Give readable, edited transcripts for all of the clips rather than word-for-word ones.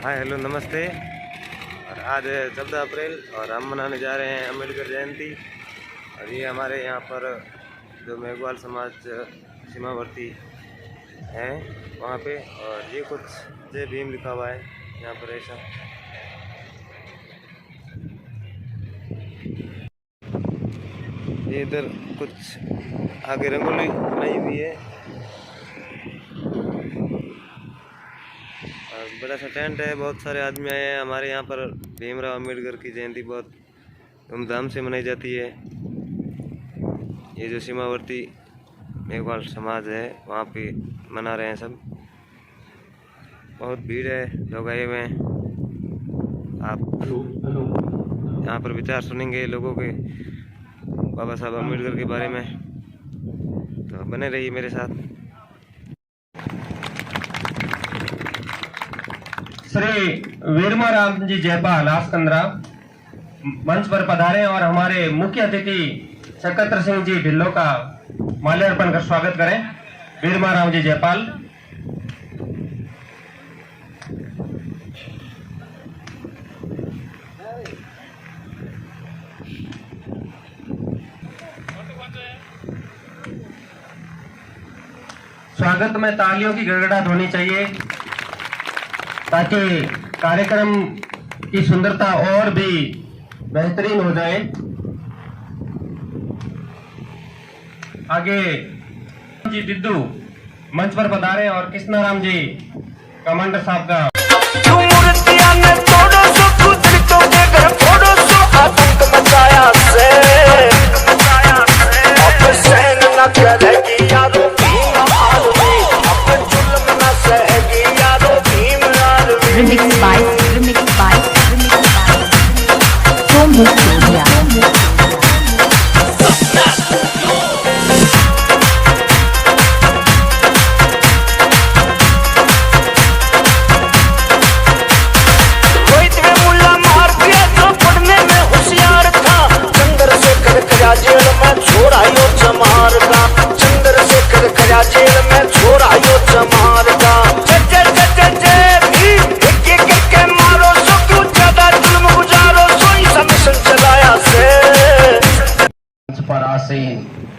Hi hello नमस्ते। और आज है 14 अप्रैल और हम मनाने जा रहे हैं अम्बेडकर जयंती। और ये हमारे यहाँ पर जो मेघवाल समाज सीमावर्ती हैं वहाँ पे, और ये कुछ जय भीम लिखा हुआ है यहाँ पर ऐसा। ये इधर कुछ आगे रंगोली बनाई हुई है और बड़ा सा टेंट है। बहुत सारे आदमी आए हैं। हमारे यहाँ पर भीमराव अम्बेडकर की जयंती बहुत धूमधाम से मनाई जाती है। ये जो सीमावर्ती मेघवाल समाज है वहाँ पे मना रहे हैं सब। बहुत भीड़ है, लोग आए हुए हैं। आप यहाँ पर विचार सुनेंगे लोगों के बाबा साहब अम्बेडकर के बारे में, तो बने रहिए मेरे साथ। श्री वीरमा राम जी जयपाल आसकंद्रा मंच पर पधारे और हमारे मुख्य अतिथि सकत्र सिंह जी ढिल्लो का माल्यार्पण कर स्वागत करें। वीरमा राम जी जयपाल। स्वागत में तालियों की गड़गड़ाहट होनी चाहिए ताकि कार्यक्रम की सुंदरता और भी बेहतरीन हो जाए। आगे जी दिद्दू मंच पर पधारे और कृष्णाराम जी कमांडर साहब का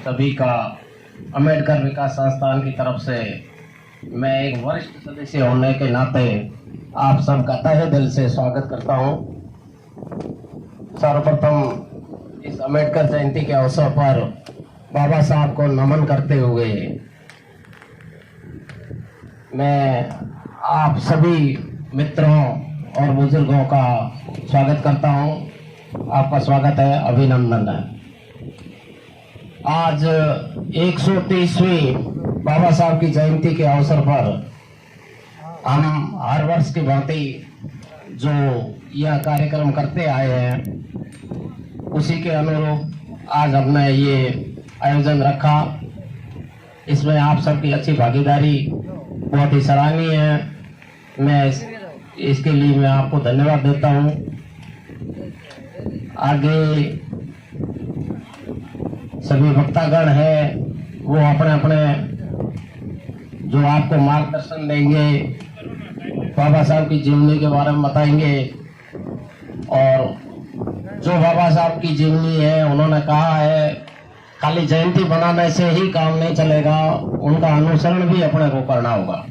सभी का अम्बेडकर विकास संस्थान की तरफ से मैं एक वरिष्ठ सदस्य होने के नाते आप सबका तहे दिल से स्वागत करता हूं। सर्वप्रथम इस अम्बेडकर जयंती के अवसर पर बाबा साहब को नमन करते हुए मैं आप सभी मित्रों और बुजुर्गों का स्वागत करता हूं। आपका स्वागत है, अभिनंदन है। आज 130वीं बाबा साहब की जयंती के अवसर पर हम हर वर्ष की भांति जो यह कार्यक्रम करते आए हैं उसी के अनुरूप आज हमने ये आयोजन रखा। इसमें आप सबकी अच्छी भागीदारी बहुत ही सराहनीय है। मैं इसके लिए मैं आपको धन्यवाद देता हूँ। आगे सभी वक्तागण है वो अपने अपने जो आपको मार्गदर्शन देंगे, बाबा साहब की जीवनी के बारे में बताएंगे। और जो बाबा साहब की जीवनी है उन्होंने कहा है खाली जयंती बनाने से ही काम नहीं चलेगा, उनका अनुसरण भी अपने को करना होगा।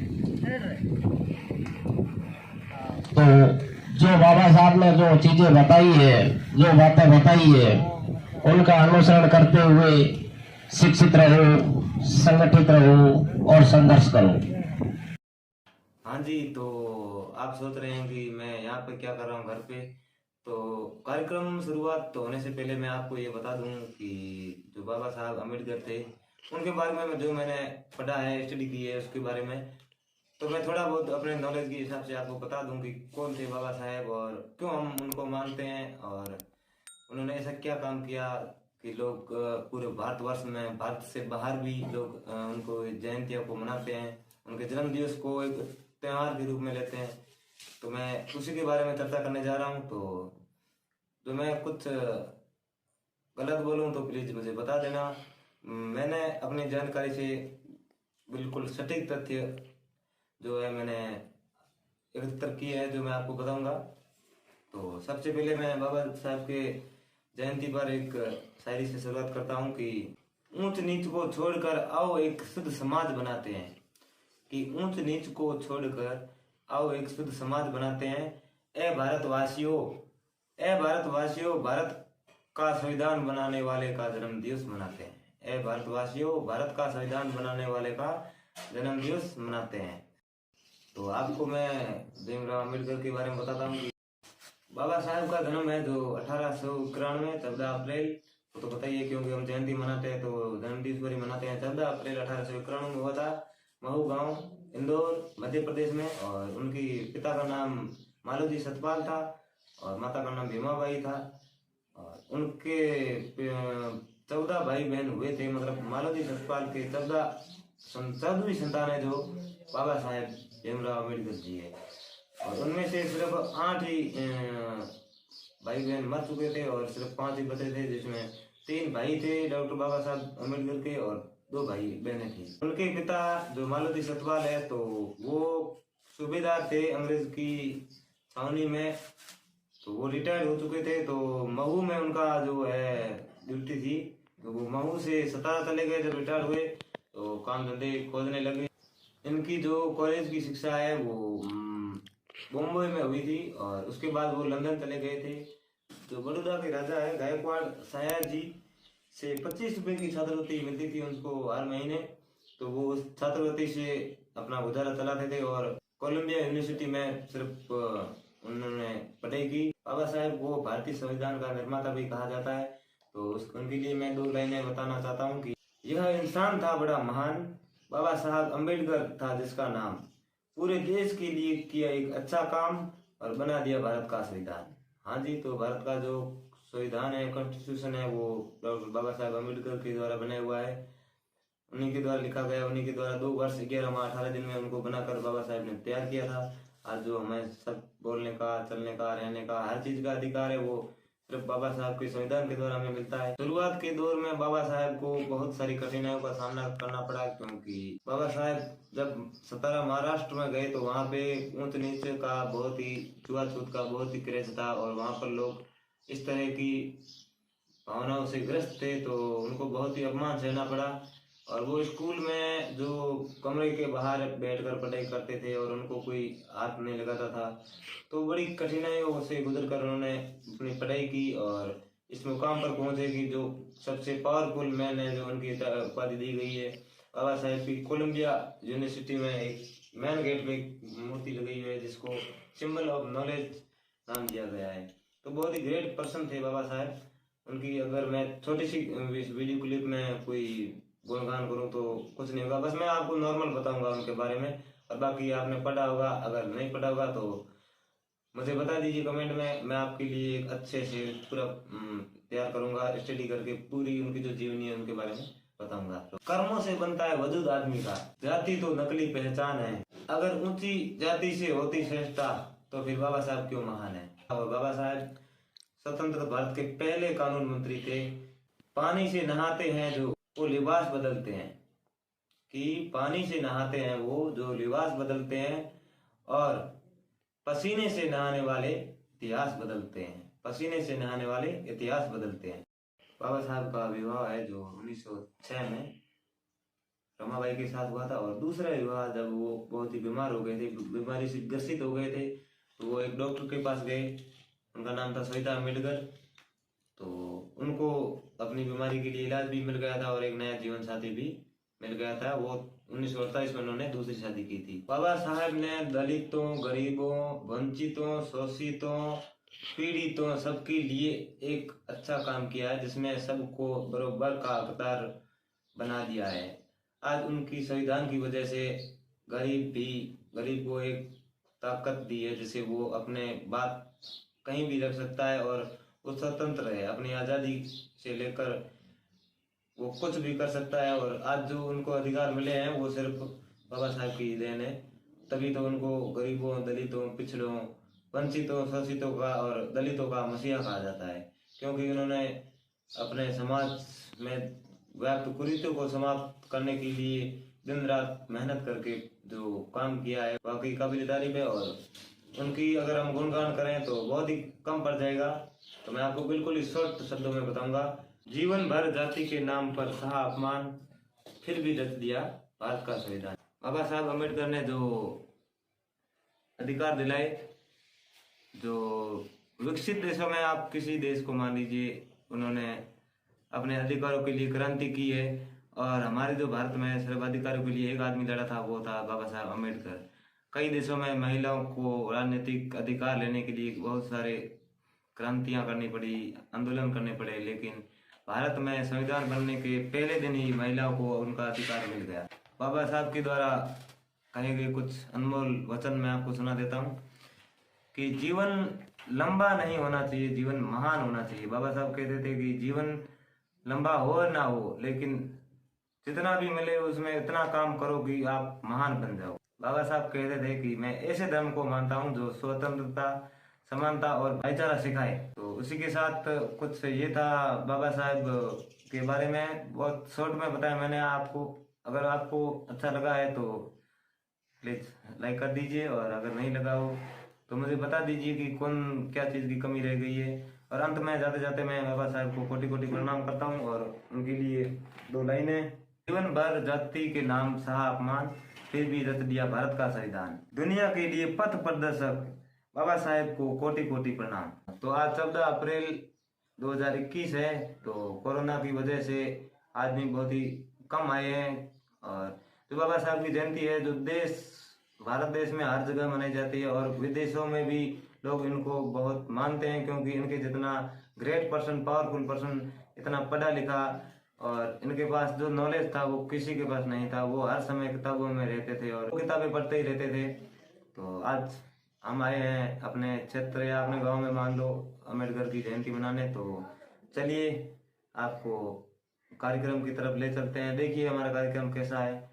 तो जो बाबा साहब ने जो चीजें बताई है, जो बातें बताई है, उनका अनुसरण करते हुए शिक्षित रहो, संगठित रहो और संघर्ष करो। हाँ जी, तो आप सोच रहे हैं कि मैं यहाँ पे क्या कर रहा हूँ घर पे। तो कार्यक्रम शुरुआत तो होने से पहले मैं आपको ये बता दूं कि जो बाबा साहब अम्बेडकर थे उनके बारे में जो मैंने पढ़ा है, स्टडी की है उसके बारे में, तो मैं थोड़ा बहुत अपने नॉलेज के हिसाब से आपको बता दूं कि कौन थे बाबा साहब और क्यों हम उनको मानते हैं और उन्होंने ऐसा क्या काम किया कि लोग पूरे भारतवर्ष में, भारत से बाहर भी लोग उनको जयंतियों को मनाते हैं, उनके जन्म दिवस को एक त्योहार के रूप में लेते हैं। तो मैं उसी के बारे में चर्चा करने जा रहा हूँ। तो जो मैं कुछ गलत बोलूँ तो प्लीज मुझे बता देना। मैंने अपनी जानकारी से बिल्कुल सटीक तथ्य जो है मैंने एकत्र किए हैं जो मैं आपको बताऊंगा। तो सबसे पहले मैं बाबा साहब के जयंती पर एक शायरी से शुरुआत करता हूँ कि ऊंच नीच को छोड़कर आओ एक शुद्ध समाज बनाते हैं। कि ऊंच नीच को छोड़कर आओ एक शुद्ध समाज बनाते हैं। ए भारतवासियों, ए भारतवासियों, भारत का संविधान बनाने वाले का जन्म दिवस मनाते हैं। ए भारतवासियों, भारत का संविधान बनाने वाले का जन्म दिवस मनाते हैं। तो आपको मैं भीमराव अम्बेडकर के बारे में बताता हूँ। बाबा साहब का जन्म है जो 1891 14 अप्रैल, तो पता ही है क्योंकि हम जयंती मनाते हैं तो जन्म दिवस पर ही मनाते हैं। 14 अप्रैल 1891 में हुआ था, महू गांव, इंदौर, मध्य प्रदेश में। और उनकी पिता का नाम मालोजी सतपाल था और माता का नाम भीमाबाई था। और उनके 14 भाई बहन हुए थे, मतलब मालोजी सतपाल के 14वीं संतान है जो बाबा साहेब भीमराव अम्बेडकर जी है। और उनमें से सिर्फ 8 ही भाई बहन मर चुके थे और सिर्फ 5 ही बचे थे, जिसमें 3 भाई थे डॉक्टर बाबा साहब अम्बेडकर के और 2 भाई बहनें थी। उनके पिता जो मालोजी सतपाल है तो वो सूबेदार थे अंग्रेज की छावनी में, तो वो रिटायर्ड हो चुके थे। तो महू में उनका जो है ड्यूटी थी, तो वो महू से सतारा चले गए। जब रिटायर्ड हुए तो काम धंधे खोजने लगे। इनकी जो कॉलेज की शिक्षा है वो बॉम्बे में हुई थी और उसके बाद वो लंदन चले गए थे। जो बड़ौदा के राजा है गायकवाड़ शायर जी से 25 रुपए की छात्रवृत्ति मिलती थी उनको हर महीने। तो वो उस छात्रवृत्ति से अपना गुजारा चलाते थे और कोलंबिया यूनिवर्सिटी में सिर्फ उन्होंने पढ़ाई की। बाबा साहेब को भारतीय संविधान का निर्माता भी कहा जाता है। तो उनके लिए मैं 2 लाइनें बताना चाहता हूँ कि यह इंसान था बड़ा महान, बाबा साहब अम्बेडकर था जिसका नाम, पूरे देश के लिए किया एक अच्छा काम और बना दिया भारत का संविधान। हाँ जी, तो भारत का जो संविधान है, कॉन्स्टिट्यूशन है, वो डॉक्टर बाबा साहब अम्बेडकर के द्वारा बनाया हुआ है। उन्हीं के द्वारा लिखा गया, उन्हीं के द्वारा 2 वर्ष 11 माह 18 दिन में उनको बनाकर बाबा साहब ने तैयार किया था। आज जो हमें सब बोलने का, चलने का, रहने का, हर चीज का अधिकार है वो सिर्फ बाबा साहब के संविधान के द्वारा हमें मिलता है। शुरुआत के दौर में बाबा साहब को बहुत सारी कठिनाइयों का सामना करना पड़ा, क्योंकि बाबा साहब जब सतारा महाराष्ट्र में गए तो वहाँ पे ऊंच नीच का बहुत ही, छुआछूत का बहुत ही क्रेज था और वहाँ पर लोग इस तरह की भावनाओं से ग्रस्त थे, तो उनको बहुत ही अपमान सहना पड़ा। और वो स्कूल में जो कमरे के बाहर बैठकर पढ़ाई करते थे और उनको कोई हाथ नहीं लगाता था, तो बड़ी कठिनाइयों से गुजरकर उन्होंने अपनी पढ़ाई की और इस मुकाम पर पहुंचे कि जो सबसे पावरफुल मैन है, जो उनकी उपाधि दी गई है बाबा साहेब की। कोलंबिया यूनिवर्सिटी में एक मैन गेट पे मूर्ति लगाई हुई है जिसको सिंबल ऑफ नॉलेज नाम दिया गया है। तो बहुत ही ग्रेट पर्सन थे बाबा साहेब। उनकी अगर मैं छोटी सी वीडियो क्लिप में कोई गुणगान करूं तो कुछ नहीं होगा, बस मैं आपको नॉर्मल बताऊंगा उनके बारे में। और बाकी आपने पढ़ा होगा, अगर नहीं पढ़ा होगा तो मुझे बता दीजिए कमेंट में, मैं आपके लिए एक अच्छे से पूरा तैयार करूंगा, स्टडी करके पूरी उनकी जो जीवनी है उनके बारे में बताऊंगा। तो कर्मों से बनता है वजूद आदमी का, जाति तो नकली पहचान है, अगर ऊंची जाति से होती श्रेष्ठता तो फिर बाबा साहब क्यों महान है। और बाबा साहब स्वतंत्र भारत के पहले कानून मंत्री थे। पानी से नहाते हैं जो वो लिबास बदलते हैं, कि पानी से नहाते हैं वो जो लिबास बदलते हैं और पसीने से नहाने वाले इतिहास बदलते हैं, पसीने से नहाने वाले इतिहास बदलते हैं। बाबा साहब का विवाह है जो 1906 में रमाबाई के साथ हुआ था। और दूसरा विवाह जब वो बहुत ही बीमार हो गए थे, बीमारी से ग्रसित हो गए थे, तो वो एक डॉक्टर के पास गए, उनका नाम था सविता अम्बेडकर। तो उनको अपनी बीमारी के लिए इलाज भी मिल गया था और एक नया जीवन साथी भी मिल गया था। वो 1948 में उन्होंने दूसरी शादी की थी। बाबा साहब ने दलितों, गरीबों, वंचितों, शोषितों, पीड़ितों सबके लिए एक अच्छा काम किया है, जिसमें सबको बराबर का हकदार बना दिया है। आज उनकी संविधान की वजह से गरीब को एक ताकत दी है, जिसे वो अपने बात कहीं भी रख सकता है और वो स्वतंत्र है, अपनी आज़ादी से लेकर वो कुछ भी कर सकता है। और आज जो उनको अधिकार मिले हैं वो सिर्फ बाबा साहब की देन है। तभी तो उनको गरीबों, दलितों, पिछड़ों, वंचितों, शोषितों का और दलितों का मसीहा कहा जाता है, क्योंकि उन्होंने अपने समाज में व्याप्त कुरीतियों को समाप्त करने के लिए दिन रात मेहनत करके जो काम किया है वाकई काबिल तारीफ है, और उनकी अगर हम गुणगान करें तो बहुत ही कम पड़ जाएगा। तो मैं आपको बिल्कुल ही शॉर्ट शब्दों में बताऊंगा। जीवन भर जाति के नाम पर सहा अपमान, फिर भी रच दिया भारत का संविधान। बाबा साहब अम्बेडकर ने जो अधिकार दिलाए, जो विकसित देशों में आप किसी देश को मान लीजिए, उन्होंने अपने अधिकारों के लिए क्रांति की है। और हमारे जो भारत में सर्वाधिकारों के लिए एक आदमी लड़ा था, वो था बाबा साहब अम्बेडकर। कई देशों में महिलाओं को राजनीतिक अधिकार लेने के लिए बहुत सारे क्रांतियां करनी पड़ी, आंदोलन करने पड़े, लेकिन भारत में संविधान बनने के पहले दिन ही महिलाओं को उनका अधिकार मिल गया। बाबा साहब के द्वारा कहे गए कुछ अनमोल वचन मैं आपको सुना देता हूँ कि जीवन लंबा नहीं होना चाहिए, जीवन महान होना चाहिए। बाबा साहब कहते थे कि जीवन लंबा हो ना हो, लेकिन जितना भी मिले उसमें इतना काम करो कि आप महान बन जाओ। बाबा साहब कहते थे कि मैं ऐसे धर्म को मानता हूँ जो स्वतंत्रता, समानता और भाईचारा सिखाए। तो उसी के साथ कुछ ये था बाबा साहब के बारे में, बहुत शॉर्ट में बताया मैंने आपको। अगर आपको अच्छा लगा है तो प्लीज लाइक कर दीजिए, और अगर नहीं लगा हो तो मुझे बता दीजिए कि कौन क्या चीज़ की कमी रह गई है। और अंत में जाते जाते मैं बाबा साहब को कोटि कोटि प्रणाम करता हूँ, और उनके लिए 2 लाइनें। जीवन भर जाति के नाम सहा अपमान, फिर भी रच दिया भारत का संविधान। दुनिया के लिए पथ प्रदर्शक बाबा साहेब को कोटि कोटि प्रणाम। तो आज 14 अप्रैल 2021 है। तो कोरोना की वजह से आदमी बहुत ही कम आए हैं, और जो बाबा साहब की जयंती है, जो भारत देश में हर जगह मनाई जाती है, और विदेशों में भी लोग इनको बहुत मानते हैं, क्योंकि इनके जितना ग्रेट पर्सन, पावरफुल पर्सन, इतना पढ़ा लिखा, और इनके पास जो नॉलेज था वो किसी के पास नहीं था। वो हर समय किताबों में रहते थे और किताबें पढ़ते ही रहते थे। तो आज हम आए हैं अपने क्षेत्र या अपने गांव में मान लो अम्बेडकर की जयंती मनाने। तो चलिए आपको कार्यक्रम की तरफ ले चलते हैं। देखिए हमारा कार्यक्रम कैसा है,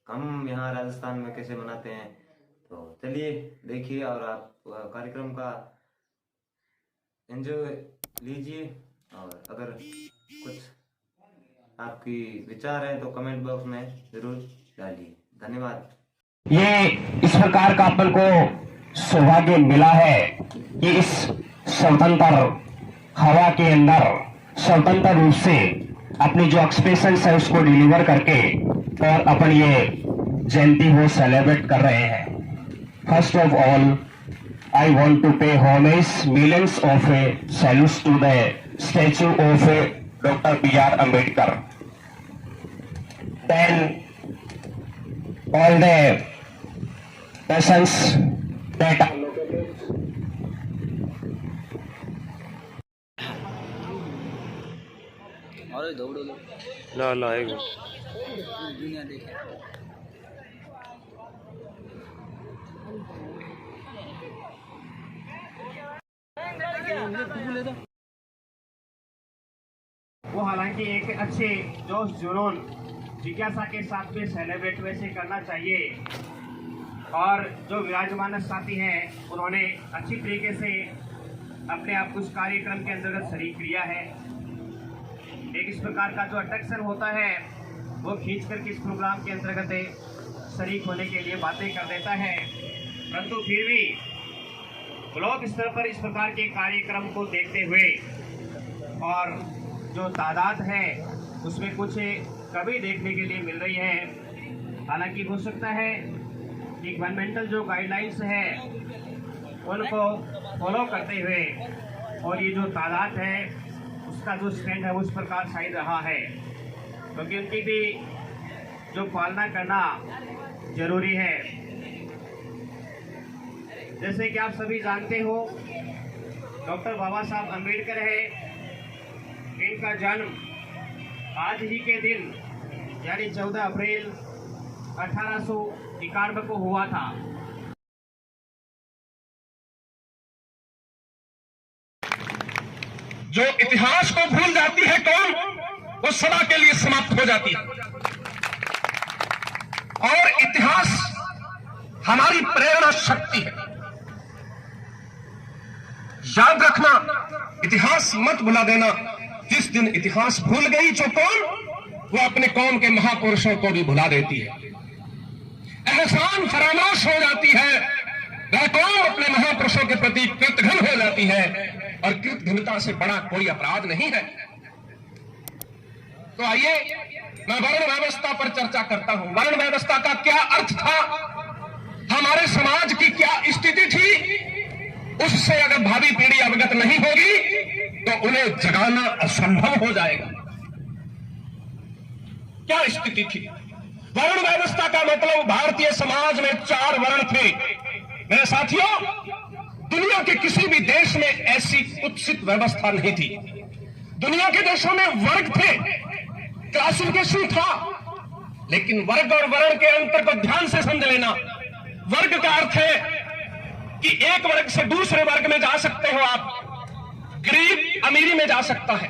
हम यहाँ राजस्थान में कैसे मनाते हैं। तो चलिए देखिए, और आप कार्यक्रम का एंजॉय लीजिए, और अगर कुछ आपकी विचार है तो कमेंट बॉक्स में जरूर डालिए। धन्यवाद। ये इस प्रकार का अपन को सौभाग्य मिला है कि इस स्वतंत्र हवा के अंदर स्वतंत्र रूप से अपनी जो एक्सप्रेशंस है उसको डिलीवर करके और अपन ये जयंती को सेलिब्रेट कर रहे हैं। First of all I want to pay homage, millions of salutes to the statue of Dr. B.R. Ambedkar. Then all the persons that are located. और दौड़ो लो ला ला एक दुनिया देखे। वो हालांकि एक अच्छे जोश जुनून जिज्ञासा के साथ में सेलिब्रेट वैसे करना चाहिए, और जो विराजमान साथी हैं उन्होंने अच्छी तरीके से अपने आप उस कार्यक्रम के अंतर्गत शरीक किया है। एक इस प्रकार का जो अट्रैक्शन होता है वो खींच कर इस प्रोग्राम के अंतर्गत शरीक होने के लिए बातें कर देता है, परंतु फिर भी ब्लॉक स्तर पर इस प्रकार के कार्यक्रम को देखते हुए और जो तादाद है उसमें कुछ कमी देखने के लिए मिल रही है। हालांकि हो सकता है कि गवर्नमेंटल जो गाइडलाइंस है उनको फॉलो करते हुए और ये जो तादाद है उसका जो स्टैंड है उस प्रकार शायद रहा है, क्योंकि उनकी भी जो पालना करना जरूरी है। जैसे कि आप सभी जानते हो डॉक्टर बाबा साहब अम्बेडकर है, इनका जन्म आज ही के दिन यानी 14 अप्रैल 1891 को हुआ था। जो इतिहास को भूल जाती है कौन, वो सदा के लिए समाप्त हो जाती है। और इतिहास हमारी प्रेरणा शक्ति है। याद रखना, इतिहास मत भुला देना। जिस दिन इतिहास भूल गई जो कौन, वो अपने कौम के महापुरुषों को भी भुला देती है। एहसान फरामोश हो जाती है, वह कौम अपने महापुरुषों के प्रति कृतघ्न हो जाती है, और कृतघ्नता से बड़ा कोई अपराध नहीं है। तो आइए मैं वर्ण व्यवस्था पर चर्चा करता हूं। वर्ण व्यवस्था का क्या अर्थ था, हमारे समाज की क्या स्थिति थी, उससे अगर भावी पीढ़ी अवगत नहीं होगी तो उन्हें जगाना असंभव हो जाएगा। क्या स्थिति थी? वर्ण व्यवस्था का मतलब भारतीय समाज में 4 वर्ण थे। मेरे साथियों, दुनिया के किसी भी देश में ऐसी कुत्सित व्यवस्था नहीं थी। दुनिया के देशों में वर्ग थे, क्लासिफिकेशन था, लेकिन वर्ग और वर्ण के अंतर को ध्यान से समझ लेना। वर्ग का अर्थ है कि एक वर्ग से दूसरे वर्ग में जा सकते हो आप, गरीब अमीरी में जा सकता है,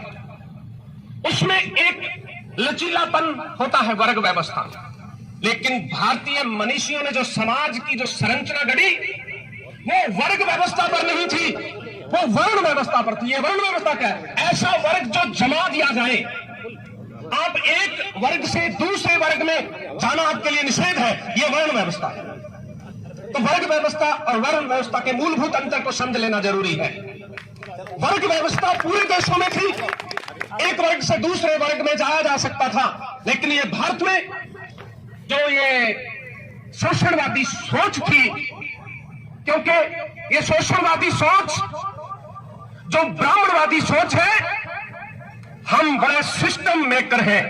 उसमें एक लचीलापन होता है वर्ग व्यवस्था। लेकिन भारतीय मनीषियों ने जो समाज की जो संरचना गढ़ी, वो वर्ग व्यवस्था पर नहीं थी, वो वर्ण व्यवस्था पर थी। ये वर्ण व्यवस्था क्या है? ऐसा वर्ग जो जमा दिया जाए। आप एक वर्ग से दूसरे वर्ग में जाना आपके लिए निषेध है, यह वर्ण व्यवस्था है। तो वर्ग व्यवस्था और वर्ण व्यवस्था के मूलभूत अंतर को समझ लेना जरूरी है। वर्ग व्यवस्था पूरे देशों में थी, एक वर्ग से दूसरे वर्ग में जाया जा सकता था, लेकिन ये भारत में जो ये शोषणवादी सोच थी, क्योंकि ये शोषणवादी सोच जो ब्राह्मणवादी सोच है, हम बड़े सिस्टम मेकर हैं,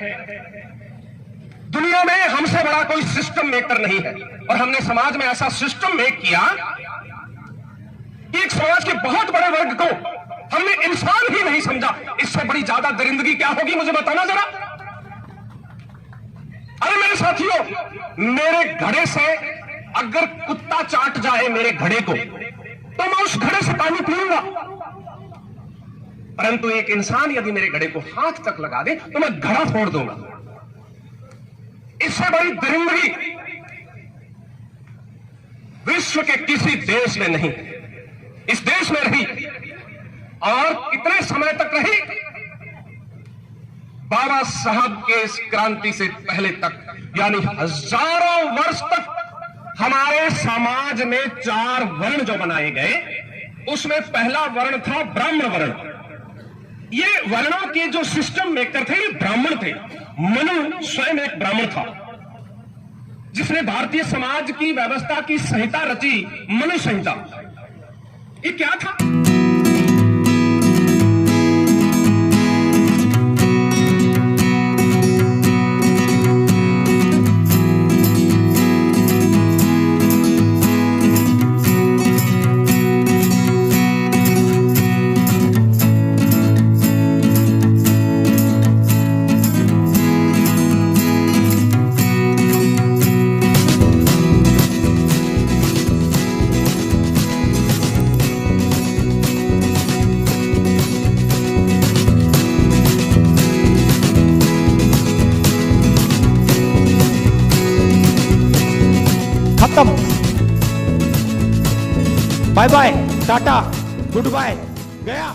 दुनिया में हमसे बड़ा कोई सिस्टम मेकर नहीं है, और हमने समाज में ऐसा सिस्टम मेक किया कि एक समाज के बहुत बड़े वर्ग को हमने इंसान ही नहीं समझा। इससे बड़ी ज्यादा दरिंदगी क्या होगी, मुझे बताना जरा। अरे मेरे साथियों, मेरे घड़े से अगर कुत्ता चाट जाए मेरे घड़े को, तो मैं उस घड़े से पानी पीऊंगा, परंतु एक इंसान यदि मेरे घड़े को हाथ तक लगा दे तो मैं घड़ा फोड़ दूंगा। इससे बड़ी दरिंदगी विश्व के किसी देश में नहीं, इस देश में रही, और कितने समय तक रही? बाबा साहब के इस क्रांति से पहले तक, यानी हजारों वर्ष तक हमारे समाज में 4 वर्ण जो बनाए गए, उसमें पहला वर्ण था ब्राह्मण वर्ण। ये वर्णों के जो सिस्टम मेकर थे, ये ब्राह्मण थे। मनु स्वयं एक ब्राह्मण था, जिसने भारतीय समाज की व्यवस्था की संहिता रची, मनु संहिता। ये क्या था? खत्म। Bye bye, tata, goodbye, गया।